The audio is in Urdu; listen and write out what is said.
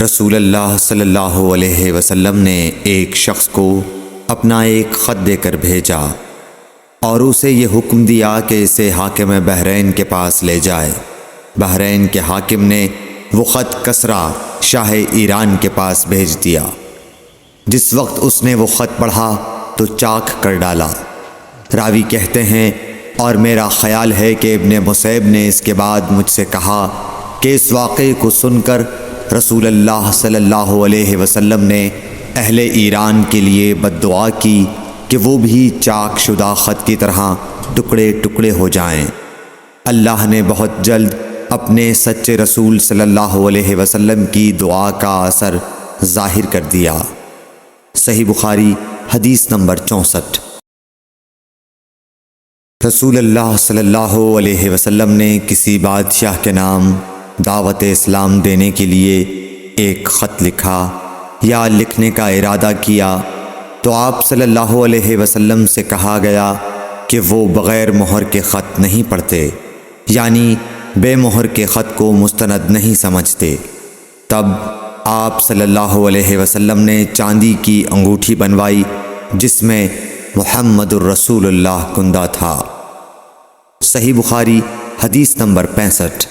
رسول اللہ صلی اللہ علیہ وسلم نے ایک شخص کو اپنا ایک خط دے کر بھیجا اور اسے یہ حکم دیا کہ اسے حاکم بحرین کے پاس لے جائے۔ بحرین کے حاکم نے وہ خط کسریٰ شاہ ایران کے پاس بھیج دیا۔ جس وقت اس نے وہ خط پڑھا تو چاک کر ڈالا۔ راوی کہتے ہیں اور میرا خیال ہے کہ ابن مسیب نے اس کے بعد مجھ سے کہا کہ اس واقعے کو سن کر رسول اللہ صلی اللہ علیہ وسلم نے اہل ایران کے لیے بد دعا کی کہ وہ بھی چاک شدہ خط کی طرح ٹکڑے ٹکڑے ہو جائیں۔ اللہ نے بہت جلد اپنے سچے رسول صلی اللہ علیہ وسلم کی دعا کا اثر ظاہر کر دیا۔ صحیح بخاری حدیث نمبر 64۔ رسول اللہ صلی اللہ علیہ وسلم نے کسی بادشاہ کے نام دعوت اسلام دینے کے لیے ایک خط لکھا یا لکھنے کا ارادہ کیا تو آپ صلی اللہ علیہ وسلم سے کہا گیا کہ وہ بغیر مہر کے خط نہیں پڑھتے، یعنی بے مہر کے خط کو مستند نہیں سمجھتے۔ تب آپ صلی اللہ علیہ وسلم نے چاندی کی انگوٹھی بنوائی جس میں محمد الرسول اللہ کندہ تھا۔ صحیح بخاری حدیث نمبر 65۔